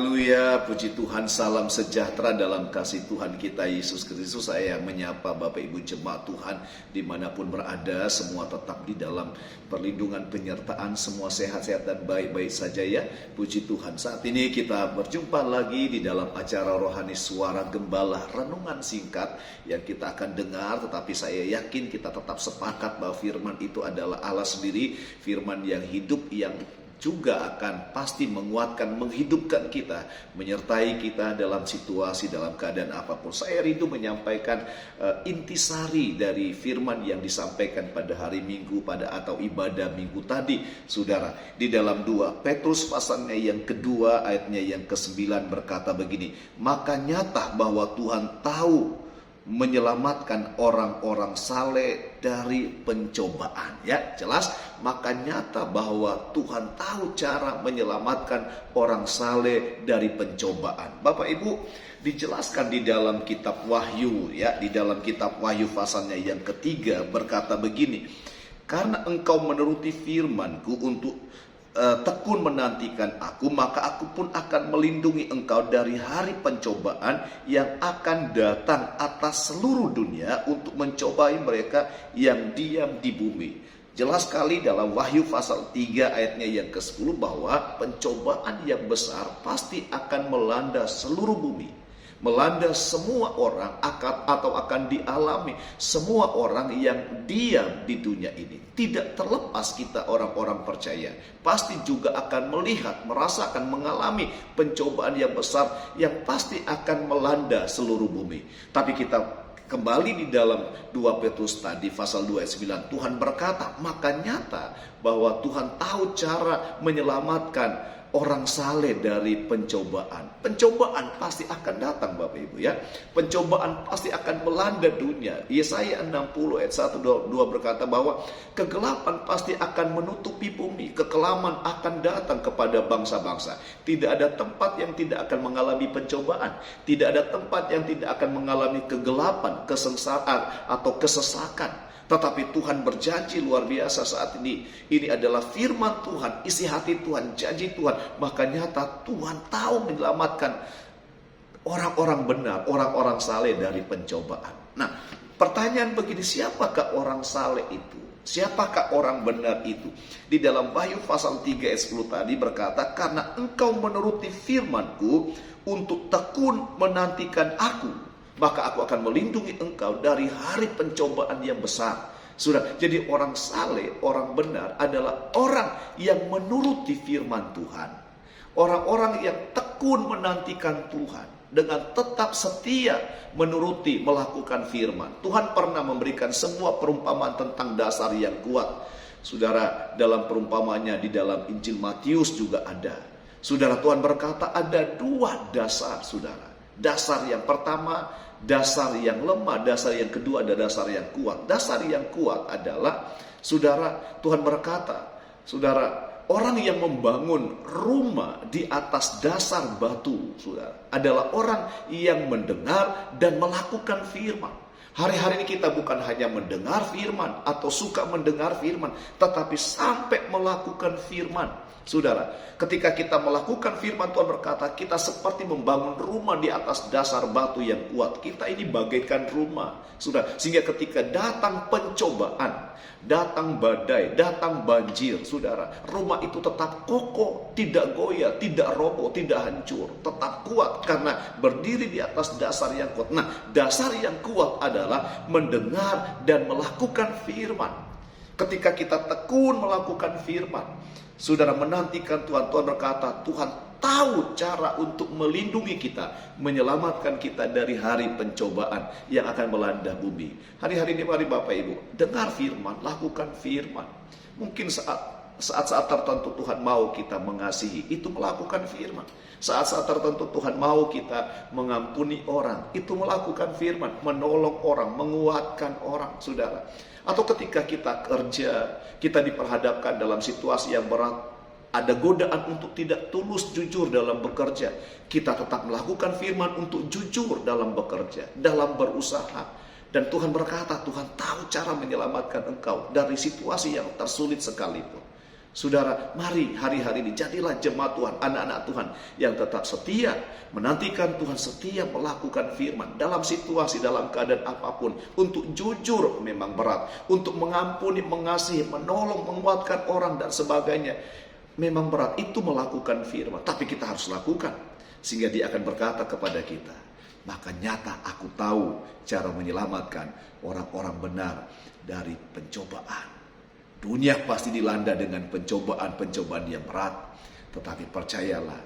Haleluya, puji Tuhan, salam sejahtera dalam kasih Tuhan kita Yesus Kristus. Saya menyapa Bapak Ibu jemaat Tuhan dimanapun berada, semua tetap di dalam perlindungan penyertaan, semua sehat-sehat dan baik-baik saja ya. Puji Tuhan, saat ini kita berjumpa lagi di dalam acara rohani Suara Gembala, renungan singkat yang kita akan dengar. Tetapi saya yakin kita tetap sepakat bahwa firman itu adalah Allah sendiri, firman yang hidup, yang juga akan pasti menguatkan, menghidupkan kita, menyertai kita dalam situasi, dalam keadaan apapun. Saya rindu menyampaikan intisari dari firman yang disampaikan pada hari Minggu, pada atau ibadah Minggu tadi, saudara. Di dalam 2 Petrus pasalnya yang kedua, ayatnya yang ke-9 berkata begini, maka nyata bahwa Tuhan tahu menyelamatkan orang-orang saleh dari pencobaan. Ya, jelas. Maka nyata bahwa Tuhan tahu cara menyelamatkan orang saleh dari pencobaan. Bapak Ibu, dijelaskan di dalam kitab Wahyu, ya, di dalam kitab Wahyu pasalnya yang ketiga berkata begini, karena engkau menuruti firman-Ku untuk tekun menantikan Aku, maka Aku pun akan melindungi engkau dari hari pencobaan yang akan datang atas seluruh dunia untuk mencobai mereka yang diam di bumi. Jelas sekali dalam Wahyu pasal 3 ayatnya yang ke-10 bahwa pencobaan yang besar pasti akan melanda seluruh bumi, melanda semua orang akan dialami semua orang yang diam di dunia ini. Tidak terlepas kita orang-orang percaya, pasti juga akan melihat, merasakan, mengalami pencobaan yang besar yang pasti akan melanda seluruh bumi. Tapi kita kembali di dalam 2 Petrus tadi pasal 2 ayat 9, Tuhan berkata, maka nyata bahwa Tuhan tahu cara menyelamatkan orang saleh dari pencobaan. Pencobaan pasti akan datang Bapak Ibu ya. Pencobaan pasti akan melanda dunia. Yesaya 60 ayat 1-2 berkata bahwa kegelapan pasti akan menutupi bumi. Kekelaman akan datang kepada bangsa-bangsa. Tidak ada tempat yang tidak akan mengalami pencobaan. Tidak ada tempat yang tidak akan mengalami kegelapan, kesengsaraan atau kesesakan. Tetapi Tuhan berjanji luar biasa saat ini. Ini adalah firman Tuhan, isi hati Tuhan, janji Tuhan. Maka nyata Tuhan tahu menyelamatkan orang-orang benar, orang-orang saleh dari pencobaan. Nah, pertanyaan begini, siapakah orang saleh itu? Siapakah orang benar itu? Di dalam Wahyu pasal 3 ayat 10 tadi berkata, karena engkau menuruti firman-Ku untuk tekun menantikan Aku, maka Aku akan melindungi engkau dari hari pencobaan yang besar. Sudah, jadi orang saleh, orang benar adalah orang yang menuruti firman Tuhan. Orang-orang yang tekun menantikan Tuhan dengan tetap setia menuruti, melakukan firman. Tuhan pernah memberikan semua perumpamaan tentang dasar yang kuat. Saudara, dalam perumpamannya di dalam Injil Matius juga ada. Saudara, Tuhan berkata ada 2 dasar, saudara. Dasar yang pertama, dasar yang lemah. Dasar yang kedua ada dasar yang kuat. Dasar yang kuat adalah, saudara, Tuhan berkata, saudara, orang yang membangun rumah di atas dasar batu, saudara, adalah orang yang mendengar dan melakukan firman. Hari-hari ini kita bukan hanya mendengar firman atau suka mendengar firman, tetapi sampai melakukan firman. Saudara, ketika kita melakukan firman, Tuhan berkata kita seperti membangun rumah di atas dasar batu yang kuat. Kita ini bagaikan rumah, saudara, sehingga ketika datang pencobaan, datang badai, datang banjir, saudara, rumah itu tetap kokoh, tidak goyah, tidak roboh, tidak hancur, tetap kuat karena berdiri di atas dasar yang kuat. Nah, dasar yang kuat adalah mendengar dan melakukan firman. Ketika kita tekun melakukan firman, saudara, menantikan Tuhan, Tuhan berkata, Tuhan tahu cara untuk melindungi kita, menyelamatkan kita dari hari pencobaan yang akan melanda bumi. Hari-hari ini mari Bapak Ibu, dengar firman, lakukan firman. Mungkin saat-saat tertentu Tuhan mau kita mengasihi, itu melakukan firman. Saat-saat tertentu Tuhan mau kita mengampuni orang, itu melakukan firman. Menolong orang, menguatkan orang, saudara. Atau ketika kita kerja, kita diperhadapkan dalam situasi yang berat, ada godaan untuk tidak tulus jujur dalam bekerja, kita tetap melakukan firman untuk jujur dalam bekerja, dalam berusaha. Dan Tuhan berkata, Tuhan tahu cara menyelamatkan engkau dari situasi yang tersulit sekalipun. Saudara, mari hari-hari ini jadilah jemaat Tuhan, anak-anak Tuhan yang tetap setia, menantikan Tuhan, setia melakukan firman dalam situasi, dalam keadaan apapun. Untuk jujur memang berat, untuk mengampuni, mengasihi, menolong, menguatkan orang dan sebagainya memang berat. Itu melakukan firman, tapi kita harus lakukan, sehingga Dia akan berkata kepada kita, maka nyata aku tahu cara menyelamatkan orang-orang benar dari pencobaan. Dunia pasti dilanda dengan pencobaan-pencobaan yang berat. Tetapi percayalah,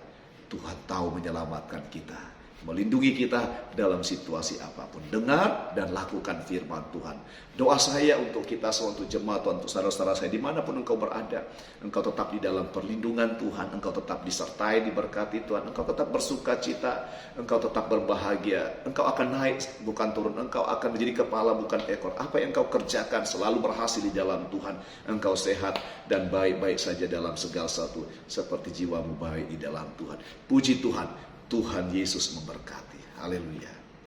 Tuhan tahu menyelamatkan kita, melindungi kita dalam situasi apapun. Dengar dan lakukan firman Tuhan. Doa saya untuk kita semua, untuk jemaat Tuhan, untuk saudara-saudara saya dimanapun engkau berada, engkau tetap di dalam perlindungan Tuhan, engkau tetap disertai, diberkati Tuhan, engkau tetap bersuka cita, engkau tetap berbahagia, engkau akan naik bukan turun, engkau akan menjadi kepala bukan ekor. Apa yang engkau kerjakan selalu berhasil di dalam Tuhan. Engkau sehat dan baik-baik saja dalam segala sesuatu, seperti jiwamu baik di dalam Tuhan. Puji Tuhan, Tuhan Yesus memberkati. Haleluya.